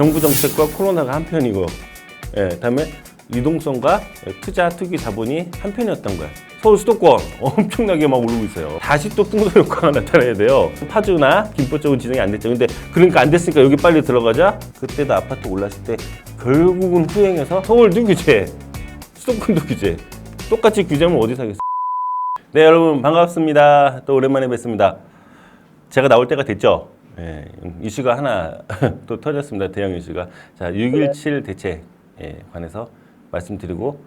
정부 정책과 코로나가 한편이고, 다음에 유동성과 투자 투기 자본이 한편이었던 거예요. 서울 수도권 엄청나게 막 오르고 있어요. 다시 또 풍선 효과가 나타나야 돼요. 파주나 김포 쪽은 지정이 안 됐죠. 근데 그러니까 안 됐으니까 여기 빨리 들어가자. 그때도 아파트 올랐을 때 결국은 후행해서 서울도 규제, 수도권도 규제. 똑같이 규제하면 어디서 하겠어요? 네, 여러분 반갑습니다. 또 오랜만에 뵙습니다. 제가 나올 때가 됐죠. 이슈가 하나 또 터졌습니다. 대형 이슈가. 자, 6.17 대책에 관해서 말씀드리고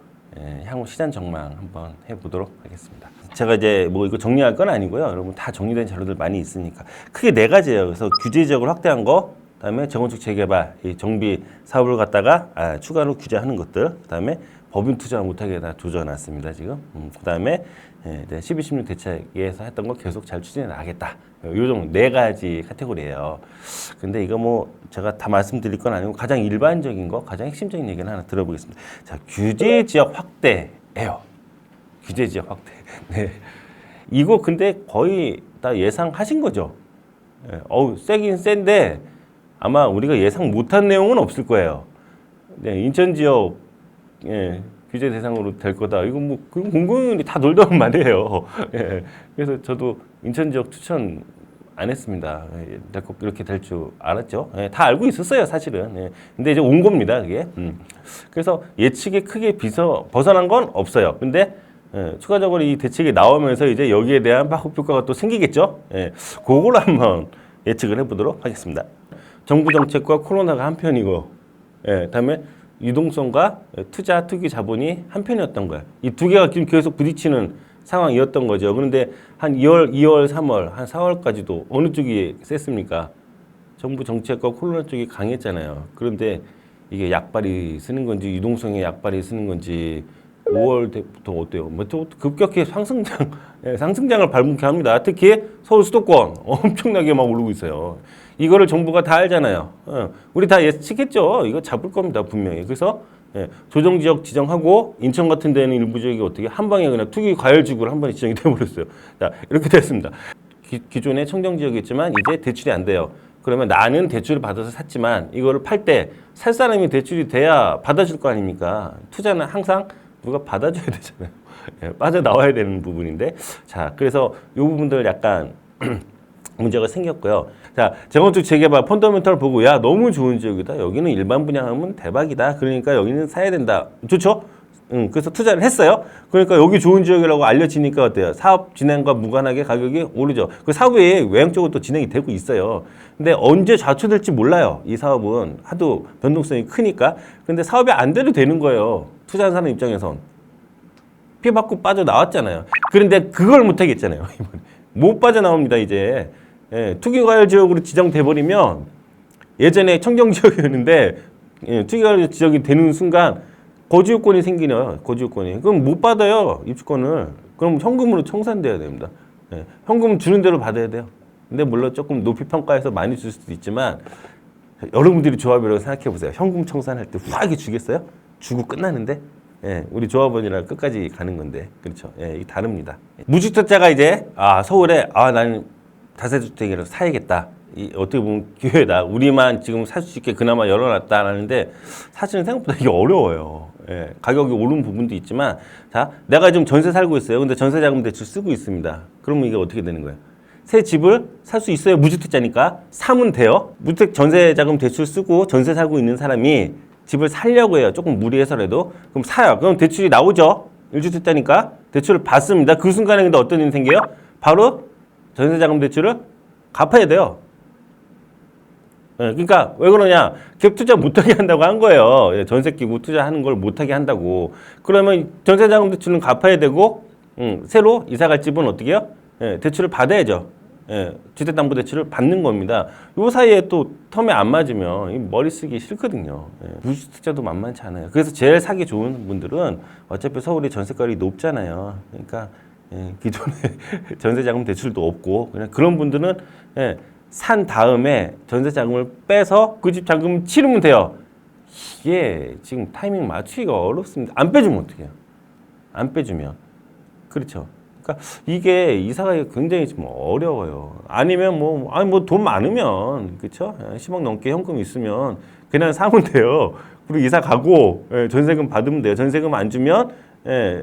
향후 시장 전망 한번 해보도록 하겠습니다. 제가 이제 뭐 이거 정리할 건 아니고요. 여러분 다 정리된 자료들 많이 있으니까 크게 네 가지예요. 그래서 규제 지역을 확대한 거, 그다음에 재건축 재개발, 이 정비 사업을 갖다가 추가로 규제하는 것들, 그다음에 법인 투자 못하게 다 조져놨습니다 지금. 그다음에 12.16 대책에서 했던 거 계속 잘 추진해 나가겠다. 요정 네 가지 카테고리예요. 근데 이거 뭐 제가 다 말씀드릴 건 아니고 가장 일반적인 거, 가장 핵심적인 얘기는 하나 들어보겠습니다. 자, 규제 지역 확대예요. 규제 지역 확대. 네. 이거 근데 거의 다 예상하신 거죠. 세긴 센데 아마 우리가 예상 못한 내용은 없을 거예요. 네, 인천 지역 규제 대상으로 될 거다. 이거 뭐 공공연히 다 놀던 말이에요. 그래서 저도 인천 지역 추천 안 했습니다. 이렇게 될 줄 알았죠. 다 알고 있었어요, 사실은. 근데 이제 온 겁니다, 그게. 그래서 예측에 크게 벗어난 건 없어요. 근데 추가적으로 이 대책이 나오면서 이제 여기에 대한 파급 효과가 또 생기겠죠. 그걸 한번 예측을 해보도록 하겠습니다. 정부 정책과 코로나가 한편이고, 다음에 유동성과 투자 투기 자본이 한편이었던 거예요. 이 두 개가 지금 계속 부딪히는 상황이었던 거죠. 그런데 한 2월, 3월, 한 4월까지도 어느 쪽이 셌습니까? 정부 정책과 코로나 쪽이 강했잖아요. 그런데 이게 약발이 쓰는 건지 유동성의 약발이 쓰는 건지 5월부터 어때요? 뭐 또 급격히 상승장을 밟게 합니다. 특히 서울 수도권 엄청나게 막 오르고 있어요. 이거를 정부가 다 알잖아요. 우리 다 예측했죠. 이거 잡을 겁니다, 분명히. 그래서 조정지역 지정하고 인천 같은 데는 일부 지역이 어떻게 한 방에 그냥 투기 과열지구로 한 번에 지정이 돼버렸어요. 자, 이렇게 됐습니다. 기존에 청정지역이었지만 이제 대출이 안 돼요. 그러면 나는 대출을 받아서 샀지만 이거를 팔 때 살 사람이 대출이 돼야 받아줄 거 아닙니까? 투자는 항상 누가 받아줘야 되잖아요. 빠져나와야 되는 부분인데. 자, 그래서 이 부분들 약간 문제가 생겼고요. 자, 재건축 재개발 펀더멘털 보고 야 너무 좋은 지역이다. 여기는 일반 분양하면 대박이다. 그러니까 여기는 사야 된다. 좋죠? 그래서 투자를 했어요. 그러니까 여기 좋은 지역이라고 알려지니까 어때요? 사업 진행과 무관하게 가격이 오르죠. 그 사업이 외형적으로 또 진행이 되고 있어요. 근데 언제 좌초될지 몰라요. 이 사업은 하도 변동성이 크니까. 근데 사업이 안 돼도 되는 거예요. 투자한 사람 입장에선. 피 받고 빠져나왔잖아요. 그런데 그걸 못하겠잖아요. 못 빠져나옵니다, 이제. 투기과열 지역으로 지정돼 버리면 예전에 청정지역이었는데 투기과열 지역이 되는 순간 거주요건이 생기네요. 거주요건이. 그럼 못 받아요, 입주권을. 그럼 현금으로 청산돼야 됩니다. 현금 주는 대로 받아야 돼요. 근데 물론 조금 높이 평가해서 많이 줄 수도 있지만 여러분들이 조합이라고 생각해 보세요. 현금 청산할 때 후하게 주겠어요? 주고 끝나는데? 우리 조합원이랑 끝까지 가는 건데. 그렇죠. 이게 다릅니다. 무주택자가 이제 서울에 나는 다세주택이라도 사야겠다. 어떻게 보면 기회다. 우리만 지금 살 수 있게 그나마 열어놨다라는데 사실은 생각보다 이게 어려워요. 가격이 오른 부분도 있지만 자, 내가 지금 전세 살고 있어요. 근데 전세자금 대출 쓰고 있습니다. 그러면 이게 어떻게 되는 거예요? 새 집을 살 수 있어요. 무주택자니까 사면 돼요. 무주택 전세자금 대출 쓰고 전세 살고 있는 사람이 집을 살려고 해요. 조금 무리해서라도. 그럼 사요. 그럼 대출이 나오죠. 1주택자니까 대출을 받습니다. 그 순간에 근데 어떤 일이 생겨요? 바로 전세자금 대출을 갚아야 돼요. 그러니까 왜 그러냐? 갭 투자 못하게 한다고 한 거예요. 전세 끼고 투자하는 걸 못하게 한다고. 그러면 전세자금 대출은 갚아야 되고 새로 이사갈 집은 어떻게 해요? 대출을 받아야죠. 주택담보대출을 받는 겁니다. 요 사이에 또 텀에 안 맞으면 머리 쓰기 싫거든요. 무주택자도 만만치 않아요. 그래서 제일 사기 좋은 분들은 어차피 서울이 전세가율이 높잖아요. 그러니까 기존에 전세자금 대출도 없고 그냥 그런 분들은 산 다음에 전세자금을 빼서 그 집 자금 치르면 돼요. 이게 지금 타이밍 맞추기가 어렵습니다. 안 빼주면 어떡해요? 안 빼주면. 그렇죠. 그러니까 이게 이사가 굉장히 좀 어려워요. 아니면 뭐 돈 많으면 그렇죠? 10억 넘게 현금 있으면 그냥 사면 돼요. 그리고 이사 가고 전세금 받으면 돼요. 전세금 안 주면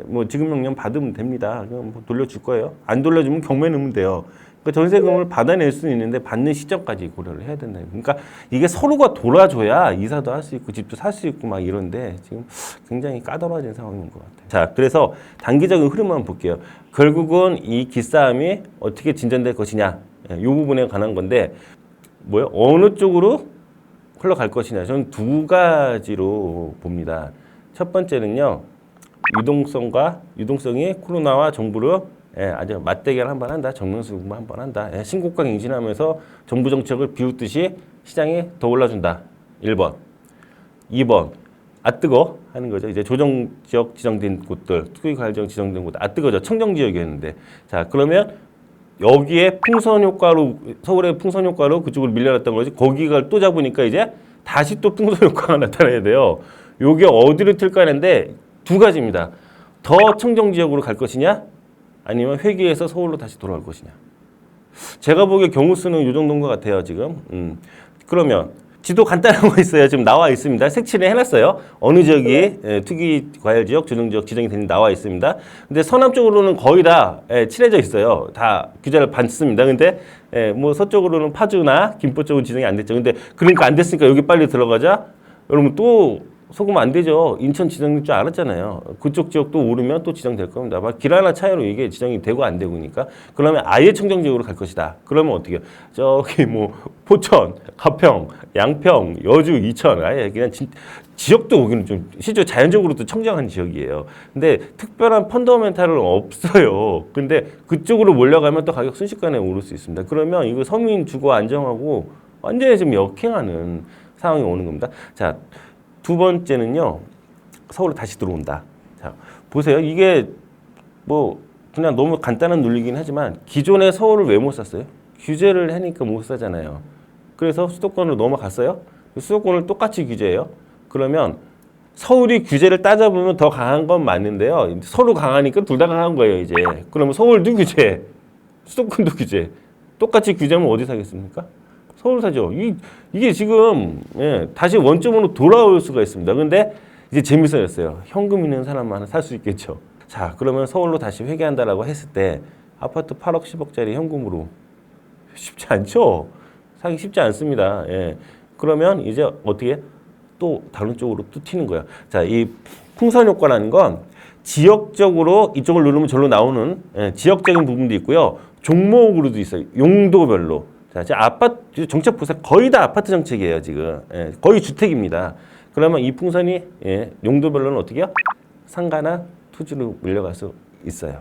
뭐 지급 명령 받으면 됩니다. 그럼 뭐 돌려줄 거예요. 안 돌려주면 경매 넣으면 돼요. 그러니까 전세금을 받아낼 수는 있는데 받는 시점까지 고려를 해야 된다. 그러니까 이게 서로가 돌아줘야 이사도 할 수 있고 집도 살 수 있고 막 이런데 지금 굉장히 까다로워진 상황인 것 같아요. 자, 그래서 단기적인 흐름만 볼게요. 결국은 이 기싸움이 어떻게 진전될 것이냐, 이 부분에 관한 건데 뭐요? 어느 쪽으로 흘러갈 것이냐. 저는 두 가지로 봅니다. 첫 번째는요, 유동성이 코로나와 정부를 아주 맞대결 한번 한다. 정면수긍 한번 한다. 신고가 갱신하면서 정부 정책을 비웃듯이 시장이 더 올라준다. 1번. 2번. 뜨거 하는 거죠. 이제 조정 지역 지정된 곳들, 투기 과열 지정된 곳, 뜨거죠. 청정 지역이었는데. 자, 그러면 여기에 풍선 효과로, 서울의 풍선 효과로 그쪽으로 밀려났던 거지. 거기가 또 잡으니까 이제 다시 또 풍선 효과가 나타나야 돼요. 요게 어디로 튈까 하는데 두 가지입니다. 더 청정 지역으로 갈 것이냐? 아니면 회귀해서 서울로 다시 돌아올 것이냐. 제가 보기에 경우 수는 이 정도인 것 같아요, 지금. 그러면 지도 간단한 거 있어요. 지금 나와 있습니다. 색칠을 해놨어요. 어느 지역이 투기 과열 지역, 조정 지역 지정이 되는지 나와 있습니다. 근데 서남 쪽으로는 거의 다 칠해져 있어요. 다 규제를 받습니다. 근데 뭐 서쪽으로는 파주나 김포 쪽은 지정이 안 됐죠. 근데 그러니까 안 됐으니까 여기 빨리 들어가자. 여러분 또 속으면 안 되죠. 인천 지정될 줄 알았잖아요. 그쪽 지역도 오르면 또 지정될 겁니다. 막 길 하나 차이로 이게 지정이 되고 안 되고니까. 그러면 아예 청정 지역으로 갈 것이다. 그러면 어떻게 해요? 저기 뭐 포천, 가평, 양평, 여주, 이천 아예 그냥 지역도 거기는 좀 실제 자연적으로도 청정한 지역이에요. 근데 특별한 펀더멘탈은 없어요. 근데 그쪽으로 몰려가면 또 가격 순식간에 오를 수 있습니다. 그러면 이거 서민 주거 안정하고 완전히 좀 역행하는 상황이 오는 겁니다. 자. 두 번째는요, 서울로 다시 들어온다. 자, 보세요. 이게 뭐 그냥 너무 간단한 논리긴 하지만 기존에 서울을 왜 못 샀어요? 규제를 하니까 못 사잖아요. 그래서 수도권으로 넘어갔어요. 수도권을 똑같이 규제해요. 그러면 서울이 규제를 따져보면 더 강한 건 맞는데요. 서로 강하니까 둘 다 강한 거예요, 이제. 그러면 서울도 규제, 수도권도 규제. 똑같이 규제하면 어디 사겠습니까? 서울 사죠. 이게 지금 다시 원점으로 돌아올 수가 있습니다. 근데 이제 재밌어졌어요. 현금 있는 사람만 살 수 있겠죠. 자, 그러면 서울로 다시 회귀한다라고 했을 때 아파트 8억, 10억짜리 현금으로 쉽지 않죠. 사기 쉽지 않습니다. 그러면 이제 어떻게 또 다른 쪽으로 또 튀는 거야. 자, 이 풍선 효과라는 건 지역적으로 이쪽을 누르면 절로 나오는 지역적인 부분도 있고요. 종목으로도 있어요. 용도별로. 자, 아파트 정책 보세요. 거의 다 아파트 정책이에요, 지금. 거의 주택입니다. 그러면 이 풍선이 용도별로는 어떻게 해요? 상가나 토지로 물려갈 수 있어요.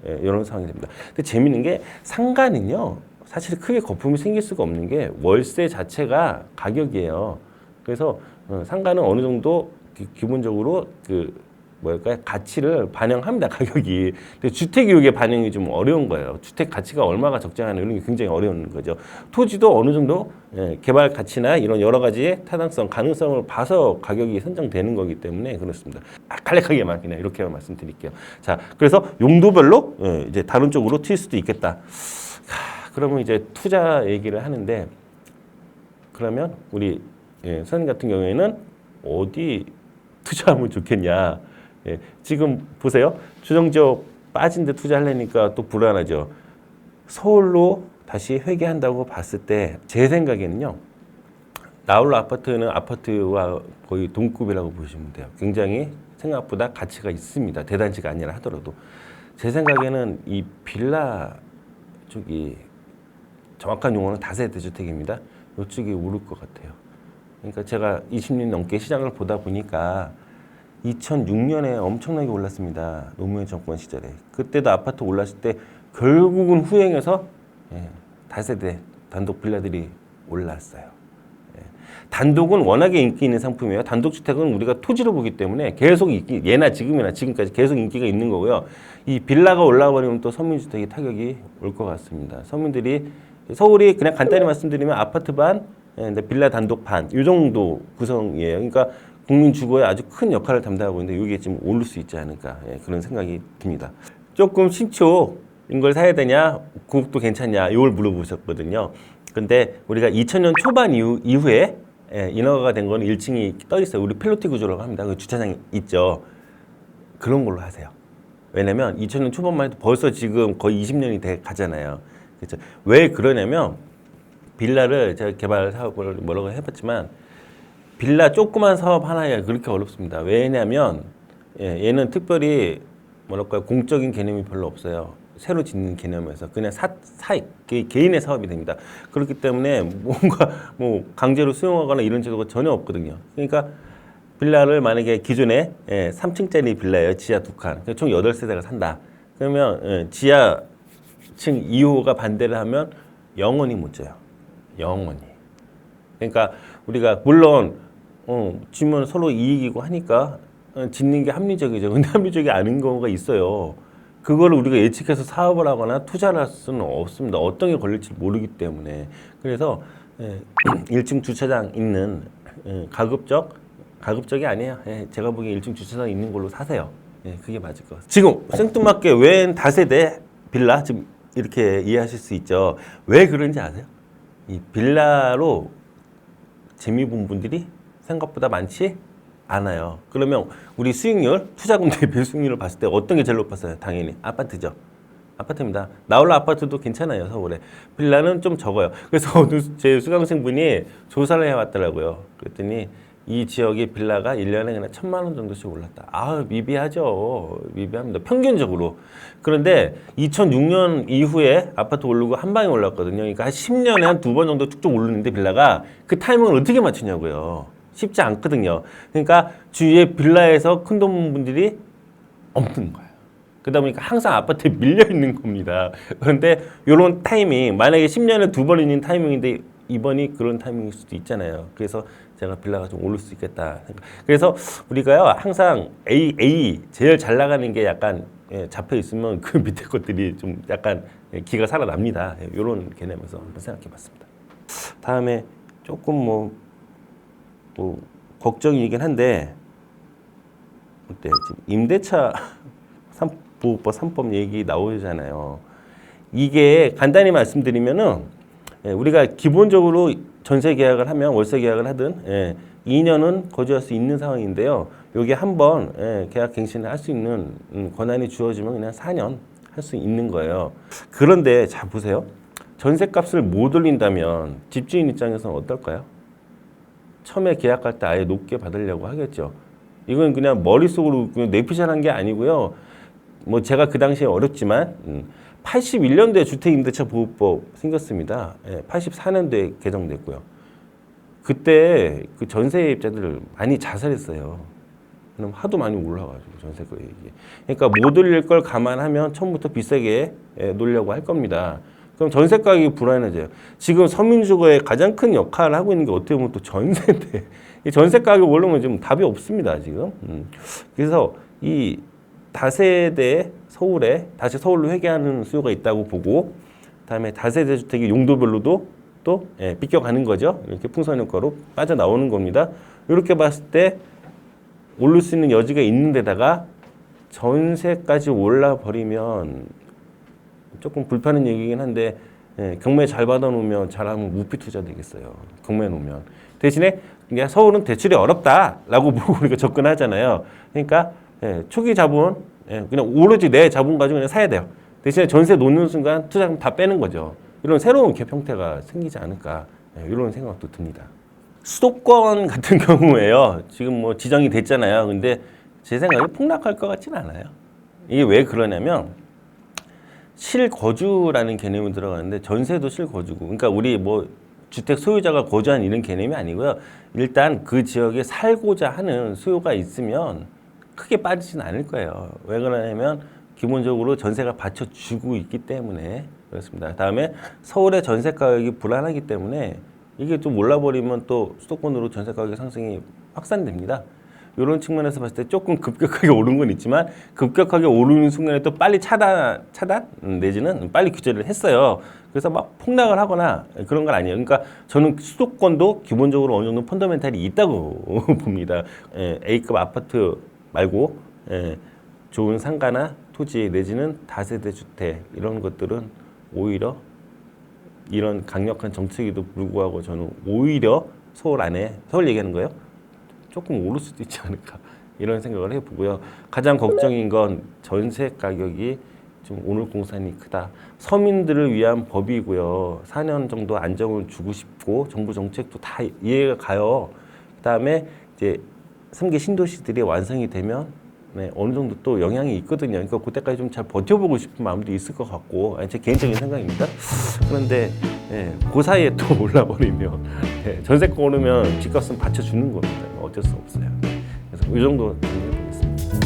이런 상황이 됩니다. 근데 재밌는 게 상가는요, 사실 크게 거품이 생길 수가 없는 게 월세 자체가 가격이에요. 그래서 상가는 어느 정도 기본적으로 가치를 반영합니다, 가격이. 근데 주택이 이게 반영이 좀 어려운 거예요. 주택 가치가 얼마가 적정하냐 이런 게 굉장히 어려운 거죠. 토지도 어느 정도 개발 가치나 이런 여러 가지 타당성, 가능성을 봐서 가격이 선정되는 거기 때문에 그렇습니다. 간략하게만 그냥 이렇게만 말씀드릴게요. 자, 그래서 용도별로 이제 다른 쪽으로 튈 수도 있겠다. 그러면 이제 투자 얘기를 하는데 그러면 우리 선생님 같은 경우에는 어디 투자하면 좋겠냐? 지금 보세요. 조정지역 빠진 데 투자하려니까 또 불안하죠. 서울로 다시 회귀한다고 봤을 때 제 생각에는요. 나홀로 아파트는 아파트와 거의 동급이라고 보시면 돼요. 굉장히 생각보다 가치가 있습니다. 대단지가 아니라 하더라도. 제 생각에는 이 빌라 쪽이 정확한 용어는 다세대 주택입니다. 이쪽이 오를 것 같아요. 그러니까 제가 20년 넘게 시장을 보다 보니까 2006년에 엄청나게 올랐습니다. 노무현 정권 시절에. 그때도 아파트 올랐을 때 결국은 후행해서 다세대 단독 빌라들이 올랐어요. 단독은 워낙에 인기 있는 상품이에요. 단독주택은 우리가 토지로 보기 때문에 계속 예나 지금이나 지금까지 계속 인기가 있는 거고요. 이 빌라가 올라버리면 또 서민주택이 타격이 올 것 같습니다. 서민들이 서울이 그냥 간단히 말씀드리면 아파트 반, 빌라 단독 반, 이 정도 구성이에요. 그러니까 국민 주거에 아주 큰 역할을 담당하고 있는데 이게 지금 오를 수 있지 않을까 그런 생각이 듭니다. 조금 신축 걸 사야 되냐, 구옥도 괜찮냐, 이걸 물어보셨거든요. 근데 우리가 2000년 초반 이후에 인허가가 된 거는 1층이 떠 있어요. 우리 필로티 구조라고 합니다. 그 주차장이 있죠. 그런 걸로 하세요. 왜냐면 2000년 초반만 해도 벌써 지금 거의 20년이 돼 가잖아요. 그렇죠? 왜 그러냐면 빌라를 제가 개발 사업을 뭐라고 해봤지만 빌라 조그만 사업 하나에 그렇게 어렵습니다. 왜냐면 얘는 특별히 뭐랄까요, 공적인 개념이 별로 없어요. 새로 짓는 개념에서 그냥 사익 개인의 사업이 됩니다. 그렇기 때문에 뭔가 뭐 강제로 수용하거나 이런 제도가 전혀 없거든요. 그러니까 빌라를 만약에 기존에 3층짜리 빌라예요. 지하 2칸. 총 8세대가 산다. 그러면 지하층 2호가 반대를 하면 영원히 못 져요. 영원히. 그러니까 우리가 물론 지면 서로 이익이고 하니까 짓는 게 합리적이죠. 근데 합리적이 아닌 경우가 있어요. 그거를 우리가 예측해서 사업을 하거나 투자를 할 수는 없습니다. 어떤 게 걸릴지 모르기 때문에. 그래서 1층 주차장 있는 가급적이 아니에요. 제가 보기에 1층 주차장 있는 걸로 사세요. 그게 맞을 것 같아요. 지금 생뚱맞게 웬 다세대 빌라 지금 이렇게 이해하실 수 있죠. 왜 그런지 아세요? 이 빌라로 재미 본 분들이 생각보다 많지 않아요. 그러면 우리 수익률, 투자금 대비 수익률을 봤을 때 어떤 게 제일 높았어요? 당연히 아파트죠. 아파트입니다. 나홀로 아파트도 괜찮아요, 서울에. 빌라는 좀 적어요. 그래서 제 수강생분이 조사를 해왔더라고요. 그랬더니 이 지역의 빌라가 1년에 그냥 1000만 원 정도씩 올랐다. 아, 미비하죠. 미비합니다. 평균적으로. 그런데 2006년 이후에 아파트 오르고 한 방에 올랐거든요. 그러니까 한 10년에 한 2번 정도 쭉쭉 오르는데 빌라가 그 타이밍을 어떻게 맞추냐고요. 쉽지 않거든요. 그러니까 주위에 빌라에서 큰 돈 분들이 없는 거예요. 그러다 보니까 항상 아파트에 밀려 있는 겁니다. 그런데 이런 타이밍, 만약에 10년에 2번 있는 타이밍인데 이번이 그런 타이밍일 수도 있잖아요. 그래서 제가 빌라가 좀 오를 수 있겠다. 그래서 우리가요, 항상 A 제일 잘 나가는 게 약간 잡혀 있으면 그 밑에 것들이 좀 약간 기가 살아납니다. 이런 개념에서 한번 생각해 봤습니다. 다음에 조금 뭐 걱정이긴 한데, 그때 지금 임대차 보호법 3법 얘기 나오잖아요. 이게 간단히 말씀드리면은 우리가 기본적으로 전세 계약을 하면 월세 계약을 하든 2년은 거주할 수 있는 상황인데요. 요게 한번 계약 갱신을 할 수 있는 권한이 주어지면 그냥 4년 할 수 있는 거예요. 그런데 자 보세요. 전세값을 못 올린다면 집주인 입장에서는 어떨까요? 처음에 계약할 때 아예 높게 받으려고 하겠죠. 이건 그냥 머릿속으로 그냥 내피셜한 게 아니고요. 뭐 제가 그 당시에 어렵지만 81년도에 주택임대차 보호법 생겼습니다. 84년도에 개정됐고요. 그때 그 전세입자들 많이 자살했어요. 그럼 하도 많이 올라가지고 전세가격이. 그러니까 못 올릴 걸 감안하면 처음부터 비싸게 놓으려고 할 겁니다. 그럼 전세 가격이 불안해져요. 지금 서민주거의 가장 큰 역할을 하고 있는 게 어떻게 보면 또 전세인데 이 전세 가격 오르면 좀 답이 없습니다, 지금. 그래서 이 다세대 서울에 다시 서울로 회귀하는 수요가 있다고 보고, 그다음에 다세대 주택의 용도별로도 또 비껴가는 거죠. 이렇게 풍선 효과로 빠져나오는 겁니다. 이렇게 봤을 때 오를 수 있는 여지가 있는 데다가 전세까지 올라버리면 조금 불편한 얘기긴 한데 경매 잘 받아놓으면 잘하면 무피 투자 되겠어요. 경매 놓으면. 대신에 그냥 서울은 대출이 어렵다라고 보고 우리가 접근하잖아요. 그러니까 초기 자본 그냥 오로지 내 자본 가지고 그냥 사야 돼요. 대신에 전세 놓는 순간 투자금 다 빼는 거죠. 이런 새로운 기업 형태가 생기지 않을까 이런 생각도 듭니다. 수도권 같은 경우에요. 지금 뭐 지정이 됐잖아요. 근데 제 생각에 폭락할 것 같지는 않아요. 이게 왜 그러냐면 실거주라는 개념이 들어가는데 전세도 실거주고, 그러니까 우리 뭐 주택 소유자가 거주한 이런 개념이 아니고요. 일단 그 지역에 살고자 하는 수요가 있으면 크게 빠지진 않을 거예요. 왜 그러냐면 기본적으로 전세가 받쳐주고 있기 때문에 그렇습니다. 다음에 서울의 전세 가격이 불안하기 때문에 이게 좀 올라버리면 또 수도권으로 전세 가격 상승이 확산됩니다. 이런 측면에서 봤을 때 조금 급격하게 오른 건 있지만 급격하게 오르는 순간에 또 빨리 차단 내지는 빨리 규제를 했어요. 그래서 막 폭락을 하거나 그런 건 아니에요. 그러니까 저는 수도권도 기본적으로 어느 정도 펀더멘탈이 있다고 봅니다. A급 아파트 말고 좋은 상가나 토지 내지는 다세대 주택 이런 것들은 오히려 이런 강력한 정책에도 불구하고 저는 오히려 서울 안에 서울 얘기하는 거예요. 조금 오를 수도 있지 않을까 이런 생각을 해보고요. 가장 걱정인 건 전세 가격이 좀 오늘 공산이 크다. 서민들을 위한 법이고요. 4년 정도 안정을 주고 싶고 정부 정책도 다 이해가 가요. 그다음에 이제 3개 신도시들이 완성이 되면 네, 어느 정도 또 영향이 있거든요. 그러니까 그때까지 좀 잘 버텨보고 싶은 마음도 있을 것 같고 제 개인적인 생각입니다. 그런데 그 사이에 또 올라버리면 전세가 오르면 집값은 받쳐주는 겁니다. 어쩔 수 없어요. 그래서 이 정도 정리해보겠습니다.